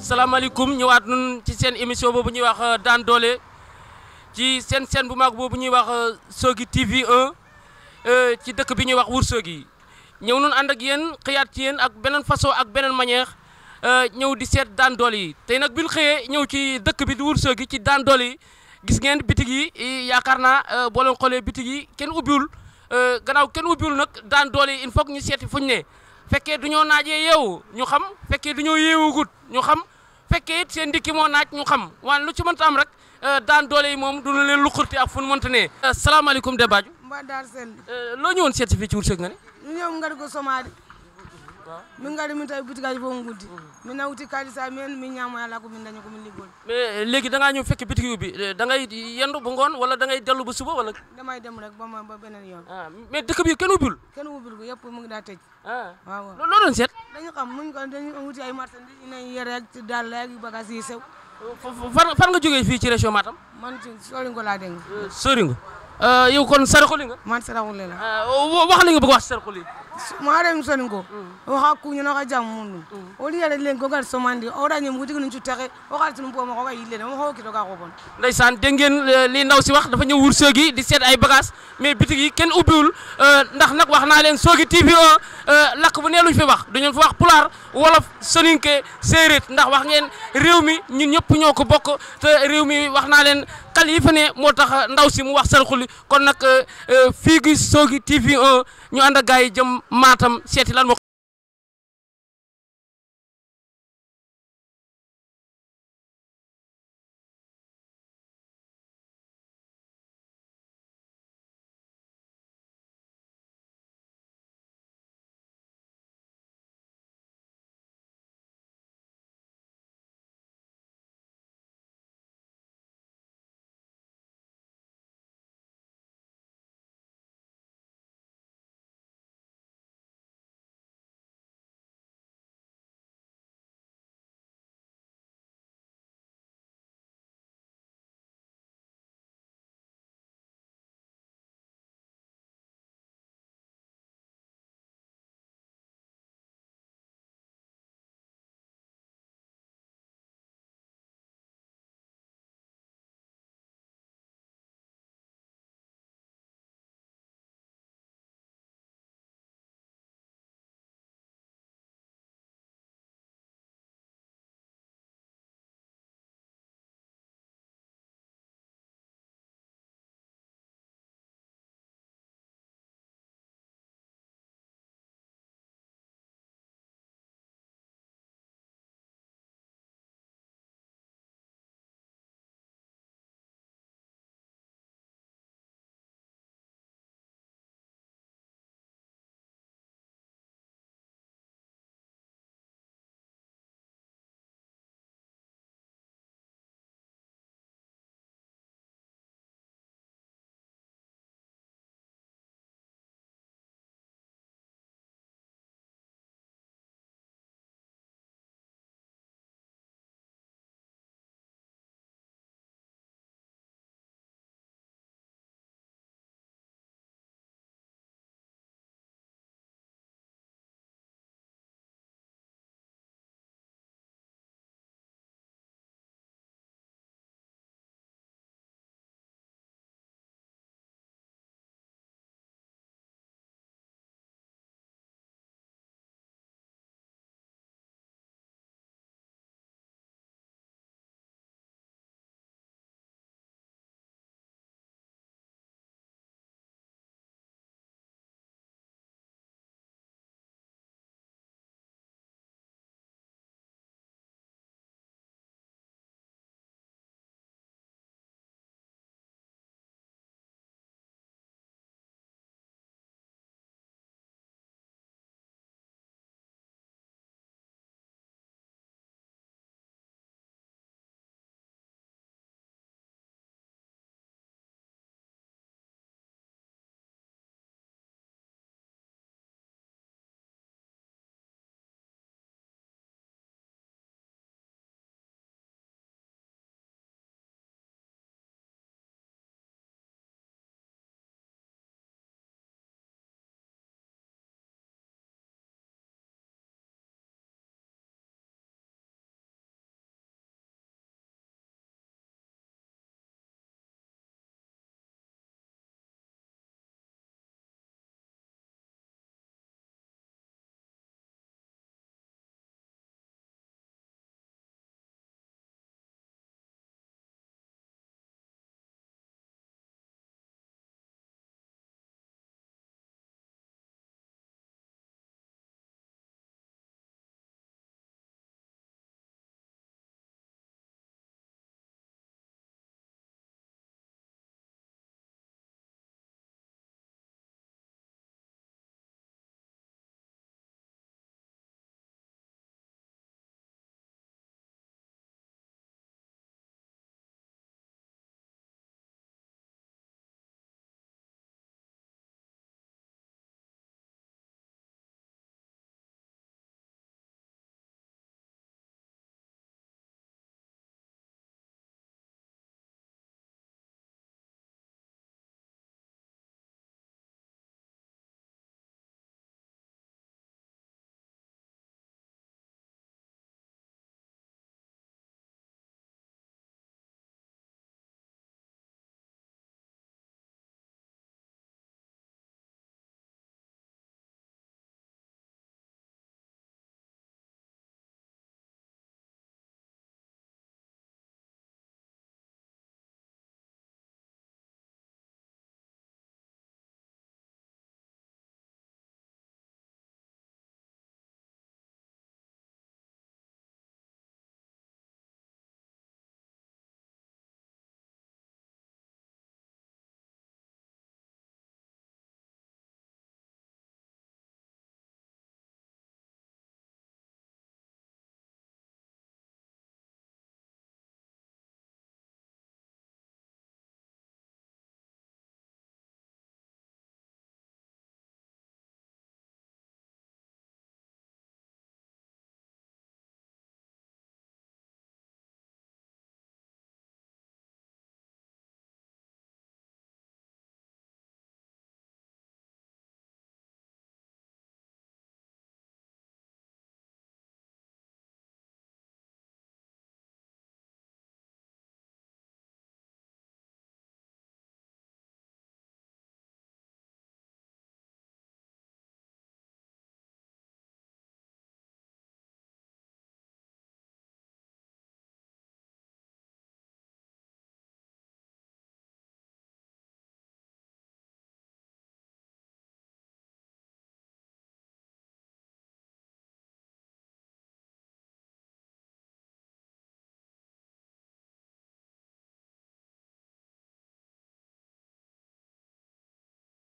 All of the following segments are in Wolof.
salaamaaleykum ñëwaat nun ci seen émission boobu ñuy wax daan doole ci seen bu mag boobu ñuy wax Sogui TV 1 ci dëkk bi ñuy wax Ourossogui ñëw nun ànd ak yéen xëyaat ci yéen ak beneen façon ak beneen manière ñëw di seet daan doole yi tey nag bi ñu xëyee ñëw ci dëkk bi di Ourossogui ci daan doole yi gis ngeen bitig yi yaakaar naa boo leen xoolee bitig yi kenn ubbiwul gannaaw kenn ubbiwul nag daan doole yi il faut que ñu seeti fuñu ne fekkee du ñoo naajee yeewu ñu xam fekkee du ñoo yeewugut ñu xam fekkee it seen ndikki moo naaj ñu xam waaye lu ci mënta am rek daan doole yi moom duna leen luqurti ak fu nu mënta ne salaamaaleykum de Badio mba dar sel loo ñëwoon seet si fii ci Ourossogui nga ne ñu ñëw ngari ko somade min ngari min tawi butigaji fof guddi min nawti kalisa men min ñaamo ala ko min dañi ko min liggol mais léegi da ngaa ñëw fekk bitig yu bi da ngay yendu ba ngoon wala da ngay dellu ba suba wala damay dem rek ba beneen yoon mais dëkk bi kenn ubbiwul ko yëpp mu ngi daa tëj waaw loo doon seet dañu xam muñ ko dañu wuti ay marchandise ina yere ak dal ak bagage yi sew fan nga jógee fii ci région Matam man ci Soringo laa dégg Soringo yow kon Saraxuli nga man Saraxuli la wax li nga bëgg wax Saraxuli ma dem Soningo waxa ku ñu na jam mundu o li yare len ko gal somandi o dañu mu dignu ci taxé o xal tunu po ma ko way yille ma ko kito ga ko bon ndeysaan dégg ngeen li ndaw si wax dafa ñëw Ourossogui di seet ay bagage mais bitig yi kenn ubbiwul ndax nag wax naa leen Sogui TV 1 lakk bu neeluñ fi wax duñu fi wax pulaar wolof soninke séeréer ndax wax ngeen réew mi ñun ñëpp ñoo ko bokk te réew mi wax naa leen kal yi fa ne moo tax ndaw si mu wax Saraxuli kon nag fii gi Sogui TV 1 ñu ànd ak gars yi jëm Matam seeti lan moo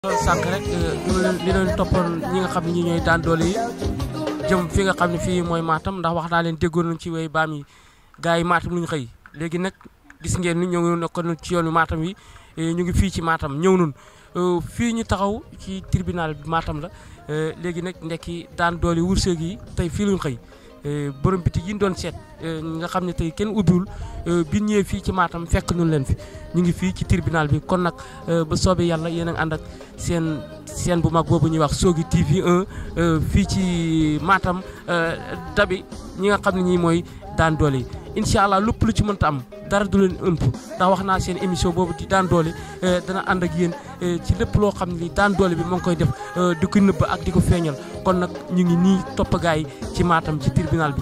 sànq rek li leen toppoon ñi nga xam ne ñi ñooy daan doole yi jëm fi nga xam ne fii mooy Matam ndax wax naa leen déggoon nañ ci way baam yi gars yi Matam lu ñu xëy léegi nag gis ngeen ni ñoo ngi nekkoon ci yoonu Matam yi ñu ngi fii ci Matam ñëw nun fii ñu taxaw ci tribunal bi Matam la léegi nag ndekki daan doole wursëg yi tey fii lu ñu xëy borom biti yi ñu doon seet nga xam ne tey kenn ubbiwul bi ñëwee fii ci Matam fekk nun leen fi ñu ngi fii ci tribunal bi kon nag ba soobee yàlla yéen a ngi ànd ak seen bu mag boobu ñuy wax Sogui TV 1 fii ci Matam dabi ñi nga xam ne ñii mooy daan doole yi incha allah lépp lu ci mënta am dara du leen ëmp ndax wax naa seen émission boobu di daan doole dana ànd ak yéen ci lépp loo xam ne daan doole bi moo ngi koy def di ko nëbb ak di ko feeñal kon nag ñu ngi nii topp gaay yi ci Matam ci tribunal bi.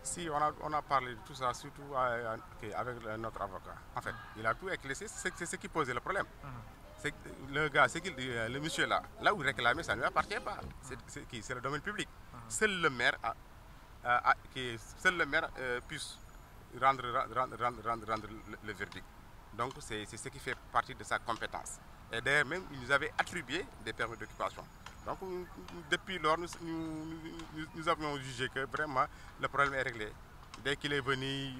Si, on a parlé de tout ça, surtout avec notre avocat. En fait, il a tout éclairci, c'est ce qui posait le problème. C'est le gars, le monsieur là où il réclamait, ça ne lui appartient pas. C'est le domaine public. Seul le maire, puisse rendre le verdict. Donc c'est ce qui fait partie de sa compétence. Et d'ailleurs même, il nous avait attribué des permis d'occupation. Donc depuis lors, nous avions jugé que vraiment le problème est réglé. Dès qu'il est venu,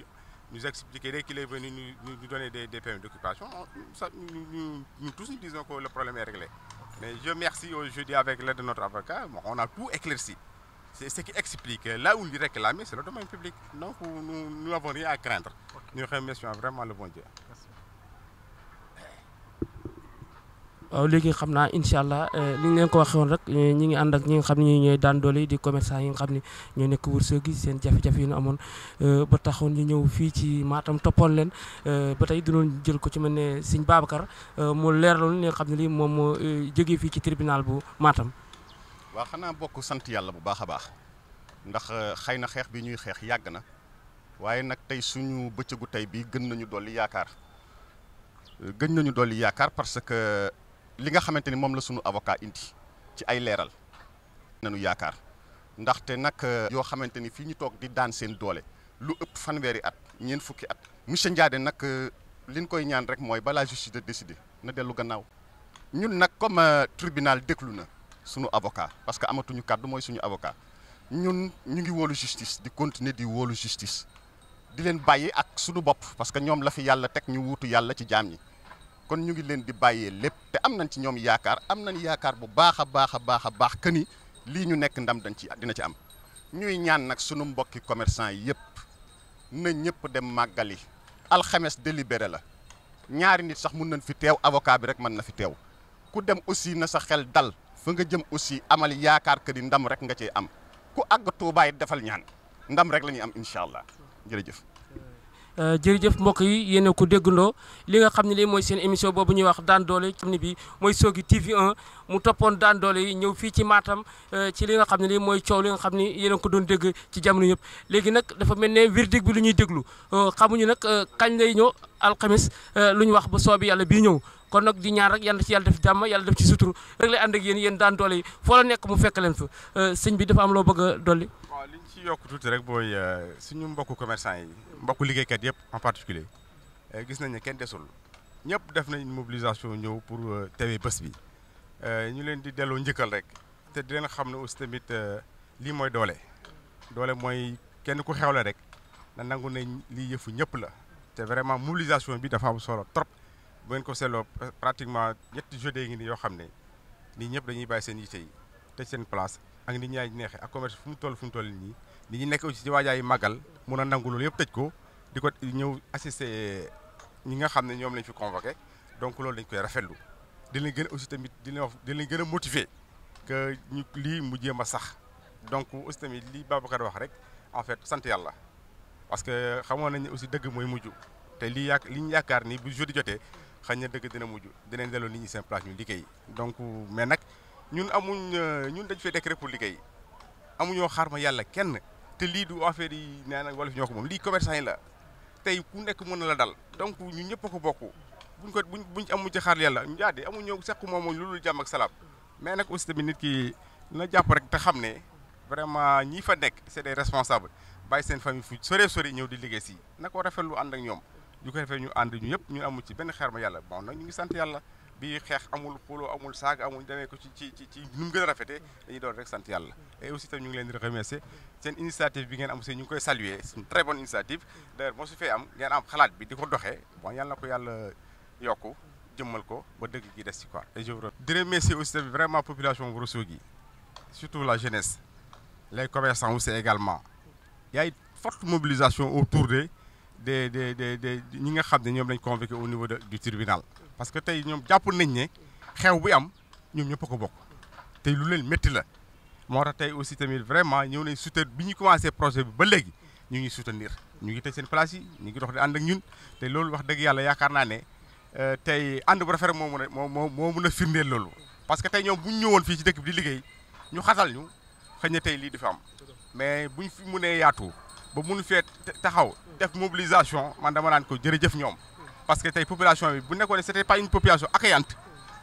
nous expliquer, dès qu'il est venu nous donner des permis d'occupation, nous tous nous disons que le problème est réglé. Mais je remercie aujourd'hui avec l'aide de notre avocat, on a tout éclairci. C'est ce qui explique que là où il réclame, c'est le domaine public. Donc nous n'avons rien à craindre. Nous remercions vraiment le bon Dieu. waaw léegi xam naa incha allah li ñu leen ko waxee woon rek ñi ngi ànd ak ñi nga xam ne ñooy daan doole di commerçant yi nga xam ne ñoo nekk Ourossogui seen jafe-jafe yi ñu amoon ba taxoon ñu ñëw fii ci Matam toppoon leen ba tey dinoon jël ko ci mel ne Sëñ Babacar mu leeraloon li nga xam ne lii moom moo jógee fii ci tribunal bu Matam. waaw xanaa bokk sant yàlla bu baax a baax ndax xëy na xeex bi ñuy xeex yàgg na waaye nag tey suñu bëccëgu tey bi gën nañu dolli yaakaar parce que li nga xamante ni moom la suñu avocat indi ci ay leeral nañu yaakaar ndaxte nag yoo xamante ni fii ñu toog di daan seen doole lu ëpp fanweeri at ñeent fukki at monsieur Ndiadé nag li ñu koy ñaan rek mooy balaa justice de décider na dellu gannaaw ñun nag comme tribunal déglu na suñu avocat parce que amatuñu kàddu mooy suñu avocat ñun ñu ngi wóolu justice di continuer di wóolu justice di leen bàyyi ak suñu bopp parce que ñoom la fi yàlla teg ñu wuutu yàlla ci jaam ñi kon ñu ngi leen di bàyyee lépp te am nañ ci ñoom yaakaar am nañ yaakaar bu baax a baax que ni lii ñu nekk ndam dina ci am ñuy ñaan nag sunu mbokki commerçant yi yëpp na ñëpp dem màggali alxames délibéré la ñaari nit sax mun nañ fi teew avocat bi rek mën na fi teew ku dem aussi na sa xel dal fa nga jëm aussi amal yaakaar que ni ndam rek nga cee am ku àgg Tuubaa defal ñaan ndam rek la ñuy am incha allah jërëjëf. jërëjëf mbokk yi yéen a ko déggandoo li nga xam ne lii mooy seen émission boobu ñuy wax daan doole ci ni bi mooy Ourossogui TV 1 mu toppoon daan doole yi ñëw fii ci Matam ci li nga xam ne lii mooy coow li nga xam ne yéen a ko doon dégg ci jamono yëpp léegi nag dafa mel ne verdict bi lu ñuy déglu xamuñu nag kañ lay ñëw alxames lu ñu wax ba soobi yàlla bii ñëw kon nag di ñaan rek yàlla ci yàlla def jàmm yàlla def ci suturu rek lay ànd ak yéen daan doole yi foo la nekk mu fekk leen fa sëñ bi dafa am loo bëgg a dolli. waaw li ñu ci yokk tuuti rek booy suñu mbokku commerçant yi mbokku liggéeykat yëpp en particulier gis nañ ne kenn desul ñëpp def nañ mobilisation ñëw pour teewee bés bi ñu leen di delloo njëkkal rek te di leen xam ne aussi tamit lii mooy doole mooy kenn ku xewle rek na nangu ne lii yëfu ñëpp la te vraiment mobilisation bi dafa am solo trop bu ngeen ko seetloo pratiquement ñetti jeudi ngi nii yoo xam ne nii ñëpp dañuy bàyyi seen yite yi tëj seen place ak nit ñaa neexee ak commerce fu mu toll nii nit ñi nekk aussi ci waajaayu màggal mun a nangu loolu yëpp tëj ko di ko ñëw assister ñi nga xam ne ñoom lañ fi convoqué donc loolu dañ koy rafetlu di leen gën a aussi tamit di leen gën a motiver que ñu lii mu jéem a sax donc aussi tamit lii Babacar wax rek en fait sant yàlla parce que xamoon nañ ne aussi dëgg mooy mujj te li ñu yaakaar ni bu jeudi jotee xëy na dëgg dina mujj dinañ delloo nit ñi seen place ñu liggéey donc mais nag ñun dañ fay dekk rek pour liggéey amuñoo xaar ma yàlla kenn te lii du affaire yi nee na wala fi ñoo ko moom lii commerçant yi la tey ku nekk mën na la dal donc ñun ñëpp a ko bokk buñ amu ci xaar yàlla Ndiadé amuñoo seq moom lu dul jàmm ak salaam mais nag aussi tamit nit ki na jàpp rek te xam ne vraiment ñi fa nekk c'est des responsables bàyyi seen famille fu sori ñëw di liggéey si na ko rafetlu ànd ak ñoom ñu ko defee ñu ànd ñu yëpp ñu amu ci benn xeer ma yàlla bon nag ñu ngi sant yàlla bi xeex amul xuloo amul saag amul demee ko ci nu mu gën a rafetee dañuy doon rek sant yàlla et aussi tam ñu ngi leen di remercier seen initiative bi ngeen am aussi ñu ngi koy saluer c'est une très bonne initiative d'ailleurs moo su fee am ngeen am xalaat bi di ko doxee bon yàlla na ko yàlla yokku jëmmal ko ba dëgg gi des ci quoi et je vous di remercier aussi tamit vraiment population Ourossogui surtout la jeunesse les commerçants aussi également il y a une forte mobilisation autour de ñi nga xam ne ñoom lañ convoqué au niveau du tribunal parce que tey ñoom jàpp nañ ne xew bi am ñoom ñëpp a ko bokk tey lu leen métti la moo tax tey aussi tamit vraiment ñëw nañ soutenir bi ñu commencé projet bi ba léegi ñu ngi soutenir ñu ngi tëj seen place yi ñu ngi dox di ànd ak ñun te loolu wax dëgg yàlla yaakaar naa ne tey ànd bu rafet moo mën a firndeel loolu parce que tey ñoom bu ñu ñëwoon fii ci dëkk bi di liggéey ñu xatal ñu xëy na tey lii di fa am mais buñ fi mënee yaatu ba mun fee taxaw def mobilisation man dama naan ko jërëjëf ñoom parce que tey population bi bu nekkoon ne c'était pas une population accueillante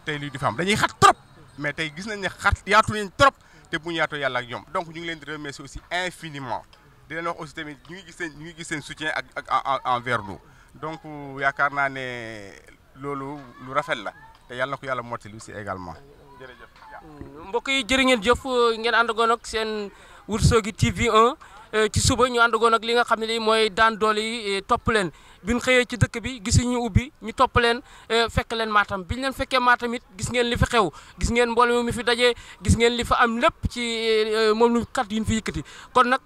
tey lii di fa am dañuy xat trop mais tey gis nañ ne yaatu nañ trop te bu ñu yaatoo yàlla ak ñoom donc ñu ngi leen di remercier aussi infiniment di leen wax aussi tamit ñu ngi gis seen soutien ak envers nous donc yaakaar naa ne loolu lu rafet la te yàlla na ko yàlla mottali aussi également jërëjëf. mbokk yi jërë ngeen jëf ngeen àndagoon ak seen Ourossogui TV 1 ci suba ñu àndagoon ak li nga xam ne lii mooy daan doole yi topp leen bi ñu xëyee ci dëkk bi gisuñu ubbi ñu topp leen fekk leen Matam bi ñu leen fekkee Matam it gis ngeen li fi xew gis ngeen mbooloo mi fi dajee gis ngeen li fa am lépp ci moom lu kat yi ñu fi yëkkati kon nag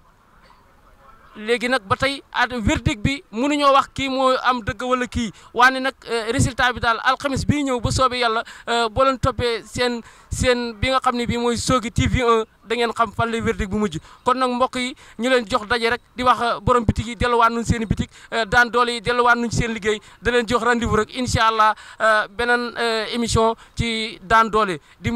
léegi nag ba tey verdict bi mënuñoo wax kii moo am dëgg wala kii waane nag résultat bi daal alxames bii ñëw ba soobee yàlla boo leen toppee seen bi nga xam ne bii mooy Sogui TV 1 da ngeen xam fan lay verdict bu mujj kon nag mbokk yi ñu leen jox daje rek di wax borom bitik yi delluwaat nuñ seen i bitik daan doole yi delluwaat nuñ seen liggéey da leen jox rendez-vous rek incha allah beneen émission ci daan doole di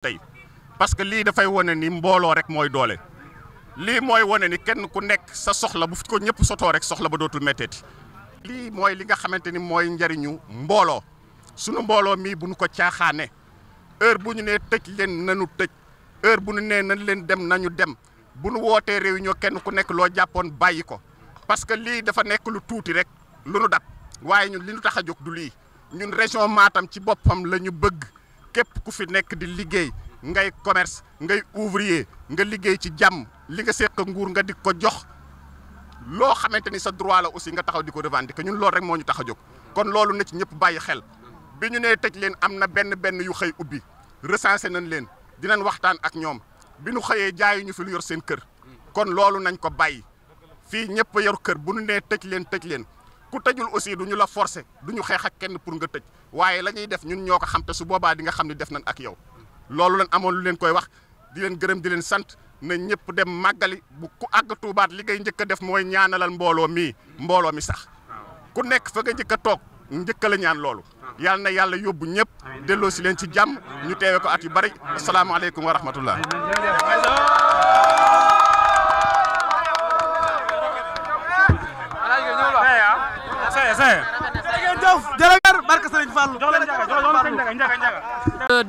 tey parce que lii dafay wane ni mbooloo rek mooy doole lii mooy wane ni kenn ku nekk sa soxla bu fi ko ñëpp sotoo rek soxla ba dootul metteeti lii mooy li nga xamante ni mooy njariñu mbooloo sunu mbooloo mii bu ñu ko caaxaane heure bu ñu nee tëj leen nanu tëj heure bu ñu nee nañ leen dem nañu dem bu ñu wootee réunion kenn ku nekk loo jàppoon bàyyi ko parce que lii dafa nekk lu tuuti rek lu nu dab waaye ñun li ñu tax a jóg du lii ñun région Matam ci boppam la ñu bëgg képp ku fi nekk di liggéey ngay commerce ngay ouvrier nga liggéey ci jàmm li nga seq nguur nga di ko jox loo xamante ni sa droit la aussi nga taxaw di ko revendiquer ñun loolu rek moo ñu tax a jóg kon loolu na ci ñëpp bàyyi xel bi ñu nee tëj leen am na benn yu xëy ubbi recensé nañ leen dinañ waxtaan ak ñoom bi ñu xëyee jaayu ñu fi lu yor seen kër kon loolu nañ ko bàyyi fii ñëpp a yor kër bu ñu nee tëj leen ku tëjul aussi du ñu la forcer du ñu xeex ak kenn pour nga tëj waaye la ñuy def ñun ñoo ko xam te su boobaa di nga xam ne def nañ ak yow loolu lañ amoon lu leen koy wax di leen gërëm di leen sant na ñëpp dem màggali bu ku àgg Tuubaat li ngay njëkk a def mooy ñaanalal mbooloo mi sax ku nekk fa nga njëkk a toog njëkk la ñaan loolu yàlla na yàlla yóbbu ñëpp delloo si leen ci jàmm ñu teewe ko at yu bari asalaamaaleykum wa rahmatullah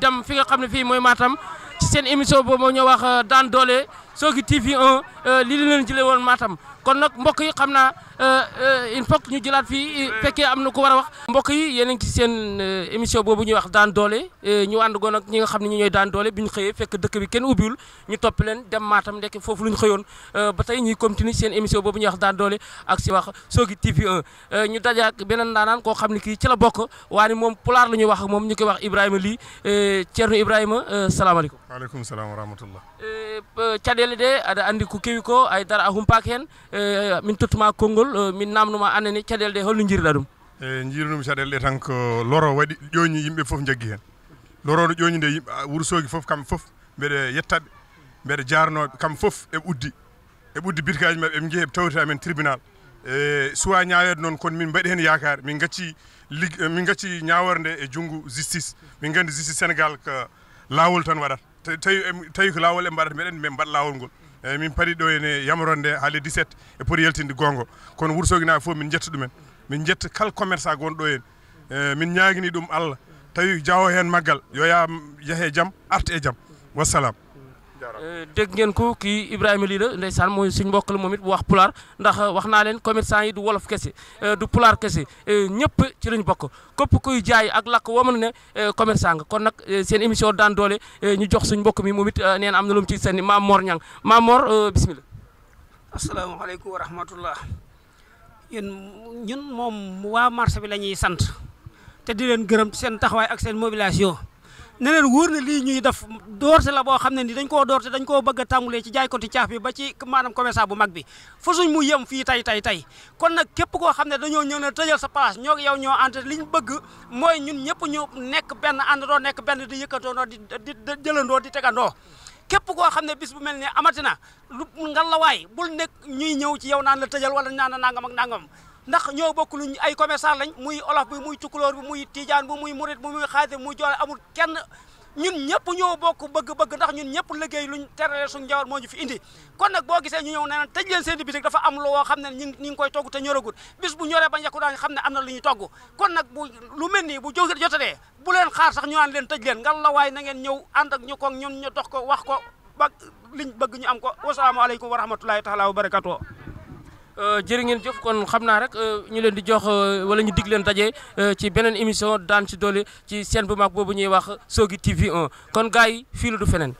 dem fi nga xam ne fii mooy Matam ci seen émission boobu ñoo wax daan doole Sogui TV 1 lii leen jëlee woon Matam kon nag mbokk yi xam naa il faut que ñu jëlaat fii fekkee am na ku war a wax mbokk yi yéen a ngi ci seen émission boobu ñuy wax daan doole ñu ànd goon ak ñi nga xam ne ñi ñooy daan doole bi ñu xëyee fekk dëkk bi kenn ubbiwul ñu topp leen dem Matam ndekk foofu lu ñu xëyoon ba tey ñuy continuer seen émission boobu ñuy wax daan doole ak si wax Sogui TV 1 ñu daje ak beneen daanaan koo xam ne kii ci la bokk waaye moom pulaar la ñuy wax ak moom ñu koy wax Ibrahima Ly Ceerno Ibrahima salaamaaleykum. waaleykum salaam wa rahmatullah. caɗele ɗe aɗa anndi ko kewi ko haydara a humpaki hen min tottuma konngol min namnoma annene caɗele ɗe holno jiiriɗa ɗum jiirinum caɗele ɗe tan ko loro waɗi ƴooñi yimɓe fof jaggi hen loroɗo ƴooñi nde yimɓe Wourossogui fof kamɓe fof mbeɗe yettaɓe mbeɗe jarnoɓe kamɓe fof eɓe uddi birkaji mabɓe eɓe jeehi eɓe tawrita men tribunal suwa ñawede noon kono min mbaɗi hen yakar min gacci ñawore nde e junggo justice min gandi justice Sénégal ko lawol tan waɗata tawi ko lawol e mbaɗata meɗen min mbaɗa lawol ngol eyyi min paari ɗo ene yamaronde haale 17 e poti yaltinde gonga kono Wourossogui naaɓe fof min jetta ɗumen min jetta kala commerçant gonɗo hen min ñaguini ɗum Allah tawi jawo hen maggal yo yeehe jaam arta e jaam wassalam dégg ngeen ko kii Ibrahima Ly la ndeysaan mooy suñ mbokk la moom it bu wax pulaar ndax wax naa leen commerçant yi du wolof kese du pulaar kese ñëpp ci lañ bokk képp kuy jaay ak lakk woo mën ne commerçant nga kon nag seen émission daan doole ñu jox suñ mbokk mi moom it nee na am na lu mu ci sànni Maam Mor Niang Maam Mor bismillah. asalaamaaleykum wa rahmatullah ñun moom waa marché bi la ñuy sant te di leen gërëm seen taxawaay ak seen mobilisation. ne leen wóor na lii ñuy def doorte la boo xam ne ni dañ koo doorte dañ koo bëgg a tàmbalee ci jaaykoti caaf bi ba ci maanaam commerçant bu mag bi fa suñ mu yem fii tey kon nag képp koo xam ne dañoo ñëw ne tëjal sa place ñoo yow ñoo ànd li ñu bëgg mooy ñun ñëpp ñu nekk benn àndandoo nekk benn di yëkkatandoo di jëlandoo di tegandoo képp koo xam ne bis bu mel ne amatina lu ngalawaay bul nekk ñuy ñëw ci yow naan la tëjal wala naan nangam ak nangam ndax ñoo bokk luñ ay commerçant lañ muy olof bi muy tukulóor bi muy tijaan bi muy murit bi muy xaadir muy joole amul kenn ñun ñëpp ñoo bokk bëgg-bëgg ndax ñun ñëpp liggéey luñ terale suñu njaboot moo ñu fi indi kon nag boo gisee ñu ñëw ne tëj leen seen bitik dafa am loo xam ne ñi ngi koy togg te ñoragul bis bu ñoree ba njëkku daañu xam ne am na lu ñuy togg kon nag bu lu mel nii bu jotadee bu leen xaar sax ñu naan leen tëj leen ngal la waay na ngeen ñëw ànd ak ñu ko ñun ñu dox ko wax ko ba liñ bëgg ñu am ko wasalaamaaleykum wa rahmatulahi taala wa barakatuh jërë ngeen jëf kon xam naa rek ñu leen di jox wala ñu dig leen daje ci beneen émission daan ci doole ci chaîne bu mag boobu ñuy wax Sogui TV 1 kon gars yi fii la du feneen